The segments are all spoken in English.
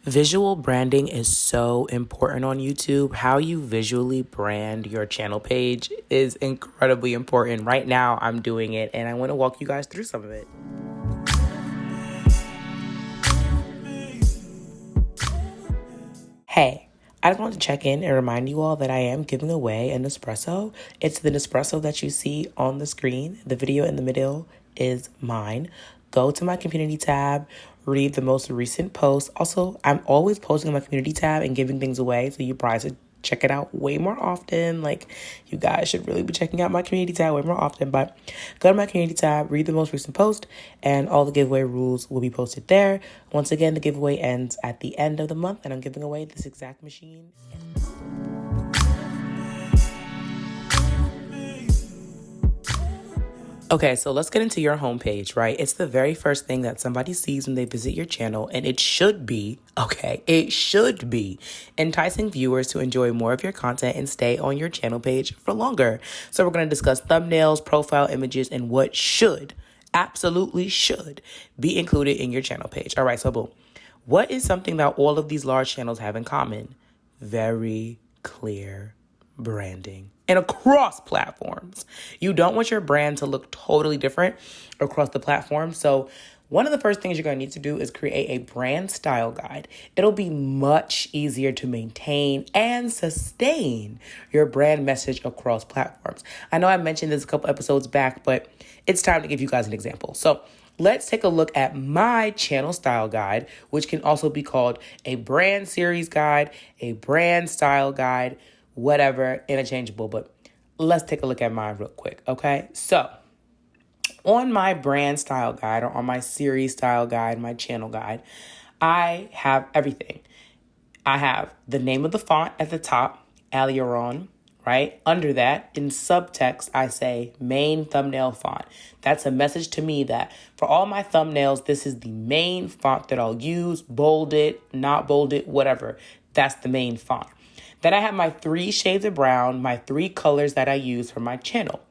Visual branding is so important on YouTube. How you visually brand your channel page is incredibly important. Right now, I'm doing it, and I want to walk you guys through some of it. Hey, I just wanted to check in and remind you all that I am giving away a Nespresso. It's the Nespresso that you see on the screen. The video in the middle is mine. Go to my community tab, read the most recent post. Also, I'm always posting on my community tab and giving things away, so you probably should check it out way more often. Like, you guys should really be checking out my community tab way more often. But go to my community tab, read the most recent post, and all the giveaway rules will be posted there. Once again, the giveaway ends at the end of the month, and I'm giving away this exact machine. Okay, so let's get into your homepage, right? It's the very first thing that somebody sees when they visit your channel, and it should be enticing viewers to enjoy more of your content and stay on your channel page for longer. So we're going to discuss thumbnails, profile images, and what absolutely should be included in your channel page. All right, so boom. What is something that all of these large channels have in common? Very clear branding. And across platforms. You don't want your brand to look totally different across the platform. So one of the first things you're going to need to do is create a brand style guide. It'll be much easier to maintain and sustain your brand message across platforms. I know I mentioned this a couple episodes back, but it's time to give you guys an example. So let's take a look at my channel style guide, which can also be called a brand series guide, a brand style guide, whatever, interchangeable, but let's take a look at mine real quick, okay? So on my brand style guide or on my series style guide, my channel guide, I have everything. I have the name of the font at the top, Aliaron, right? Under that, in subtext, I say main thumbnail font. That's a message to me that for all my thumbnails, this is the main font that I'll use, bold it, not bold it, whatever. That's the main font. Then I have my 3 shades of brown, my 3 colors that I use for my channel.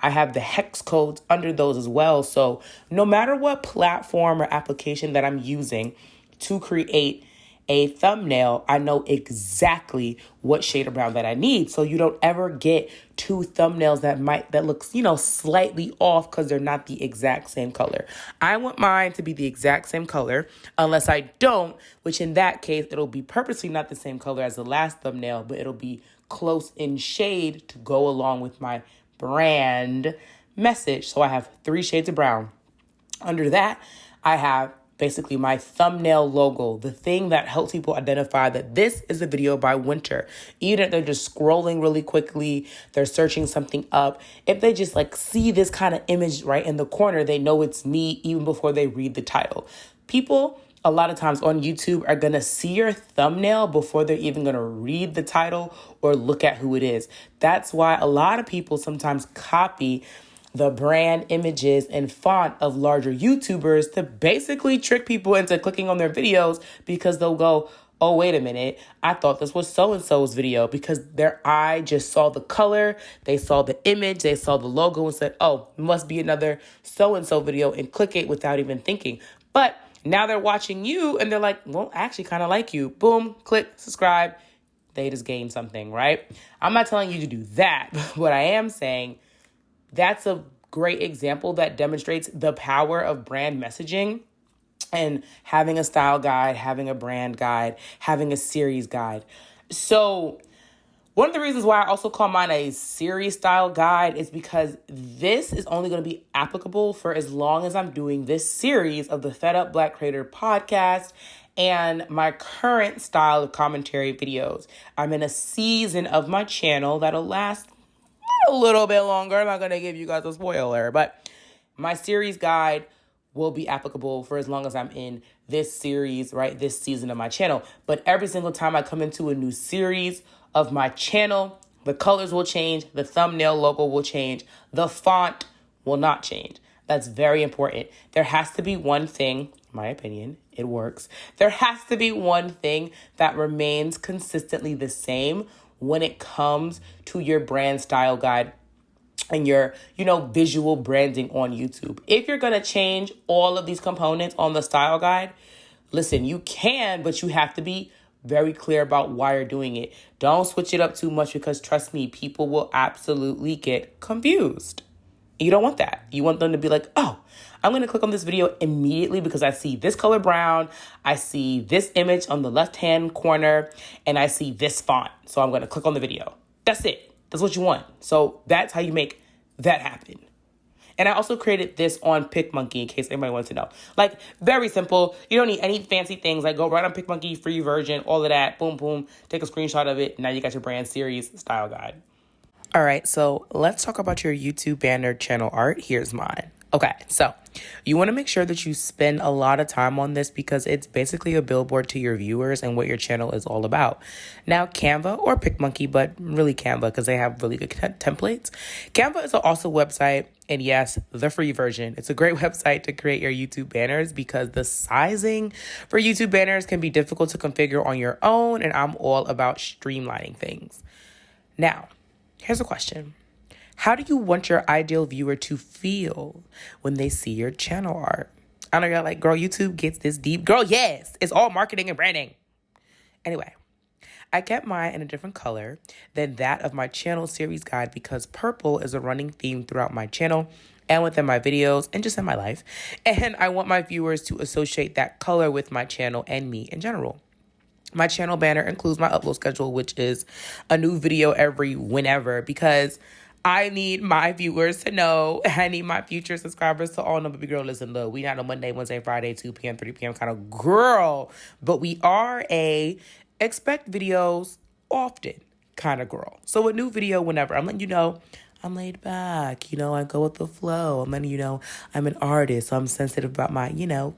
I have the hex codes under those as well. So no matter what platform or application that I'm using to create a thumbnail, I know exactly what shade of brown that I need. So you don't ever get 2 thumbnails that looks, slightly off because they're not the exact same color. I want mine to be the exact same color unless I don't, which in that case, it'll be purposely not the same color as the last thumbnail, but it'll be close in shade to go along with my brand message. So I have 3 shades of brown. Under that, I have basically my thumbnail logo, the thing that helps people identify that this is a video by Winter. Even if they're just scrolling really quickly, they're searching something up. If they just see this kind of image right in the corner, they know it's me even before they read the title. People a lot of times on YouTube are going to see your thumbnail before they're even going to read the title or look at who it is. That's why a lot of people sometimes copy the brand images and font of larger YouTubers to basically trick people into clicking on their videos because they'll go, oh, wait a minute, I thought this was so-and-so's video, because their eye just saw the color, they saw the image, they saw the logo and said, oh, must be another so-and-so video, and click it without even thinking. But now they're watching you and they're like, well, I actually kind of like you. Boom, click, subscribe. They just gained something, right? I'm not telling you to do that. But what I am saying, that's a great example that demonstrates the power of brand messaging and having a style guide, having a brand guide, having a series guide. So one of the reasons why I also call mine a series style guide is because this is only going to be applicable for as long as I'm doing this series of the Fed Up Black Creator podcast and my current style of commentary videos. I'm in a season of my channel that'll last a little bit longer. I'm not going to give you guys a spoiler, but my series guide will be applicable for as long as I'm in this series, right? This season of my channel. But every single time I come into a new series of my channel, the colors will change, the thumbnail logo will change, the font will not change. That's very important. There has to be one thing, in my opinion, it works. There has to be one thing that remains consistently the same when it comes to your brand style guide and your, visual branding on YouTube. If you're going to change all of these components on the style guide, Listen, you can, but you have to be very clear about why you're doing it. Don't switch it up too much because trust me, people will absolutely get confused. You don't want that. You want them to be like, oh, I'm going to click on this video immediately because I see this color brown, I see this image on the left-hand corner, and I see this font. So I'm going to click on the video. That's it. That's what you want. So that's how you make that happen. And I also created this on PicMonkey in case anybody wants to know. Like, very simple. You don't need any fancy things. Like, go right on PicMonkey, free version, all of that. Boom, boom. Take a screenshot of it. Now you got your brand series style guide. All right, so let's talk about your YouTube banner channel art. Here's mine. Okay, so you want to make sure that you spend a lot of time on this because it's basically a billboard to your viewers and what your channel is all about. Now, Canva or PicMonkey, but really Canva because they have really good templates. Canva is also a website, and yes, the free version. It's a great website to create your YouTube banners because the sizing for YouTube banners can be difficult to configure on your own, and I'm all about streamlining things. Now, here's a question. How do you want your ideal viewer to feel when they see your channel art? I know you're like, girl, YouTube gets this deep. Girl, yes, it's all marketing and branding. Anyway, I kept mine in a different color than that of my channel series guide because purple is a running theme throughout my channel and within my videos and just in my life. And I want my viewers to associate that color with my channel and me in general. My channel banner includes my upload schedule, which is a new video every whenever because I need my viewers to know. I need my future subscribers to all know, baby girl, listen, look, we not a Monday, Wednesday, Friday, 2 p.m., 3 p.m. kind of girl, but we are a expect videos often kind of girl. So a new video whenever. I'm letting you know I'm laid back. I go with the flow. I'm letting you know I'm an artist, so I'm sensitive about my,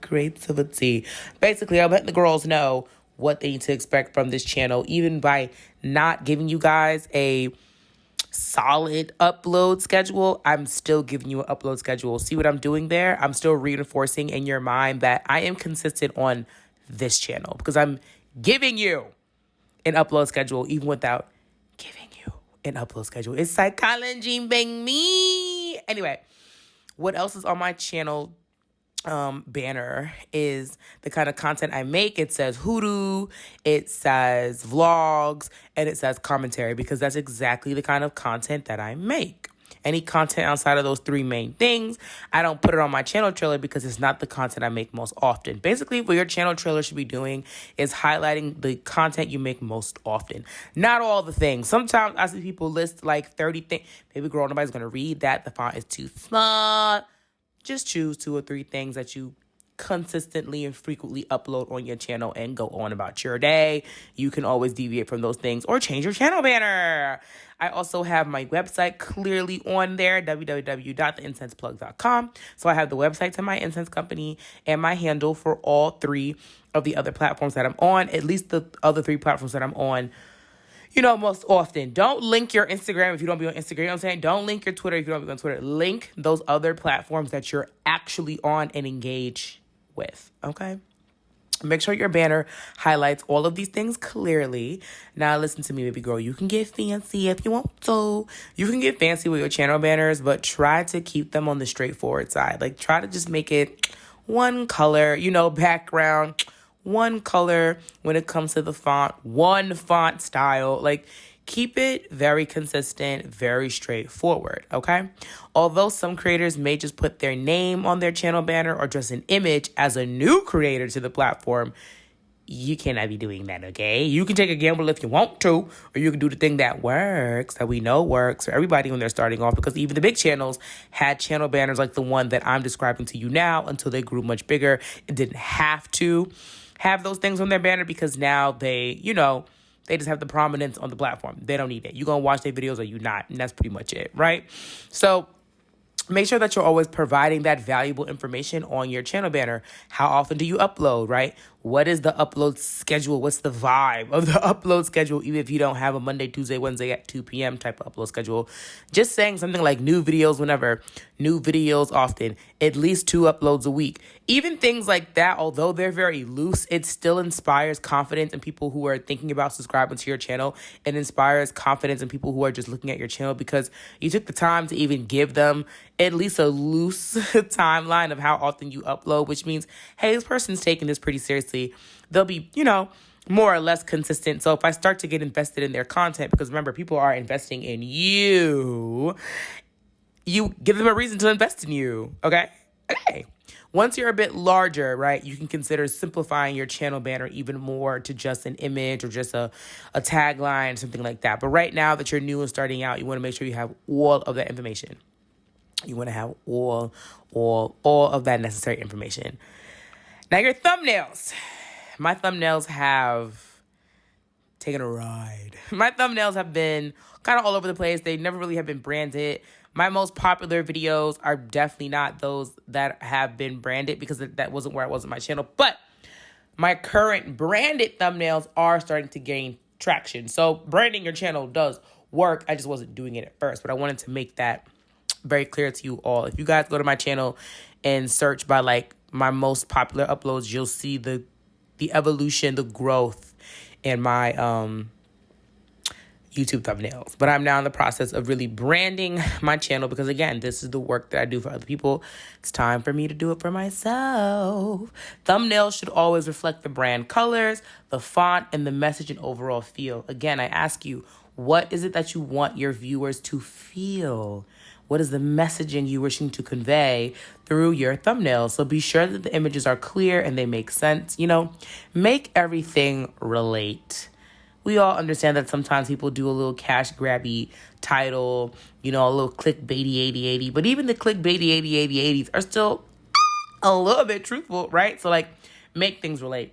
creativity. Basically, I'm letting the girls know what they need to expect from this channel, even by not giving you guys a solid upload schedule. I'm still giving you an upload schedule. See what I'm doing there? I'm still reinforcing in your mind that I am consistent on this channel because I'm giving you an upload schedule even without giving you an upload schedule. It's psychology, baby. Anyway, what else is on my channel banner is the kind of content I make. It says Hoodoo, it says vlogs, and it says commentary because that's exactly the kind of content that I make. Any content outside of those three main things, I don't put it on my channel trailer because it's not the content I make most often. Basically, what your channel trailer should be doing is highlighting the content you make most often. Not all the things. Sometimes I see people list like 30 things. Baby girl, nobody's going to read that. The font is too small. Just choose 2 or 3 things that you consistently and frequently upload on your channel and go on about your day. You can always deviate from those things or change your channel banner. I also have my website clearly on there, www.theincenseplug.com. So I have the website to my incense company and my handle for all 3 of the other platforms that I'm on, at least the other 3 platforms that I'm on. Most often. Don't link your Instagram if you don't be on Instagram. You know what I'm saying? Don't link your Twitter if you don't be on Twitter. Link those other platforms that you're actually on and engage with, okay? Make sure your banner highlights all of these things clearly. Now, listen to me, baby girl. You can get fancy if you want to. You can get fancy with your channel banners, but try to keep them on the straightforward side. Like, try to just make it one color, background, one color when it comes to the font, one font style. Like, keep it very consistent, very straightforward, okay? Although some creators may just put their name on their channel banner or just an image as a new creator to the platform, you cannot be doing that, okay? You can take a gamble if you want to, or you can do the thing that works, that we know works for everybody when they're starting off, because even the big channels had channel banners like the one that I'm describing to you now until they grew much bigger and didn't have to have those things on their banner because now they just have the prominence on the platform. They don't need it. You're going to watch their videos or you not, and that's pretty much it, right? So make sure that you're always providing that valuable information on your channel banner. How often do you upload, right? What is the upload schedule? What's the vibe of the upload schedule? Even if you don't have a Monday, Tuesday, Wednesday at 2 p.m. type of upload schedule, just saying something like new videos whenever, new videos often, at least 2 uploads a week. Even things like that, although they're very loose, it still inspires confidence in people who are thinking about subscribing to your channel. It inspires confidence in people who are just looking at your channel because you took the time to even give them at least a loose timeline of how often you upload, which means, hey, this person's taking this pretty seriously obviously they'll be, more or less consistent. So if I start to get invested in their content, because remember, people are investing in you, you give them a reason to invest in you. Okay. Once you're a bit larger, right, you can consider simplifying your channel banner even more to just an image or just a tagline, something like that. But right now that you're new and starting out, you want to make sure you have all of that information. You want to have all of that necessary information. Now your thumbnails. My thumbnails have taken a ride. My thumbnails have been kind of all over the place. They never really have been branded. My most popular videos are definitely not those that have been branded because that wasn't where I was on my channel. But my current branded thumbnails are starting to gain traction. So branding your channel does work. I just wasn't doing it at first, but I wanted to make that very clear to you all. If you guys go to my channel and search by like my most popular uploads, you'll see the evolution, the growth in my YouTube thumbnails. But I'm now in the process of really branding my channel because, again, this is the work that I do for other people. It's time for me to do it for myself. Thumbnails should always reflect the brand colors, the font, and the message and overall feel. Again, I ask you, what is it that you want your viewers to feel? What is the messaging you wishing to convey through your thumbnail? So be sure that the images are clear and they make sense. Make everything relate. We all understand that sometimes people do a little cash grabby title, a little clickbaity 8080. But even the clickbaity 8080s are still a little bit truthful, right? So like make things relate.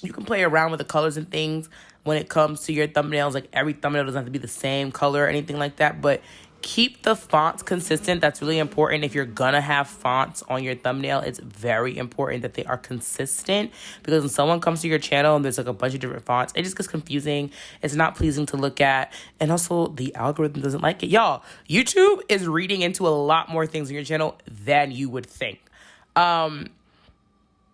You can play around with the colors and things when it comes to your thumbnails. Like every thumbnail doesn't have to be the same color or anything like that, but keep the fonts consistent. That's really important. If you're gonna have fonts on your thumbnail, it's very important that they are consistent, because when someone comes to your channel and there's like a bunch of different fonts, it just gets confusing. It's not pleasing to look at, and also the algorithm doesn't like it. Y'all, YouTube is reading into a lot more things on your channel than you would think.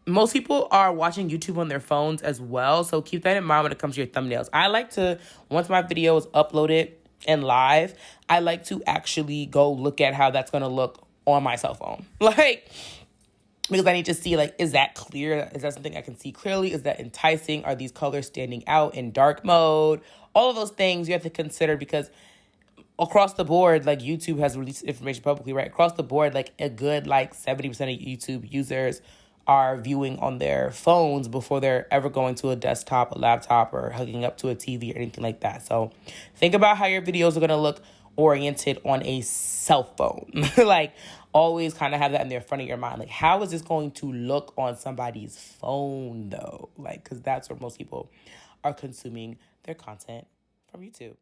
Most people are watching YouTube on their phones as well, so keep that in mind when it comes to your thumbnails. I like to, once my video is uploaded and live, I like to actually go look at how that's going to look on my cell phone. Because I need to see, is that clear? Is that something I can see clearly? Is that enticing? Are these colors standing out in dark mode? All of those things you have to consider, because across the board, YouTube has released information publicly, right? Across the board, a good 70% of YouTube users are viewing on their phones before they're ever going to a desktop, a laptop, or hooking up to a TV or anything like that. So think about how your videos are going to look oriented on a cell phone. Always kind of have that in the front of your mind. How is this going to look on somebody's phone, though? Because that's where most people are consuming their content from YouTube.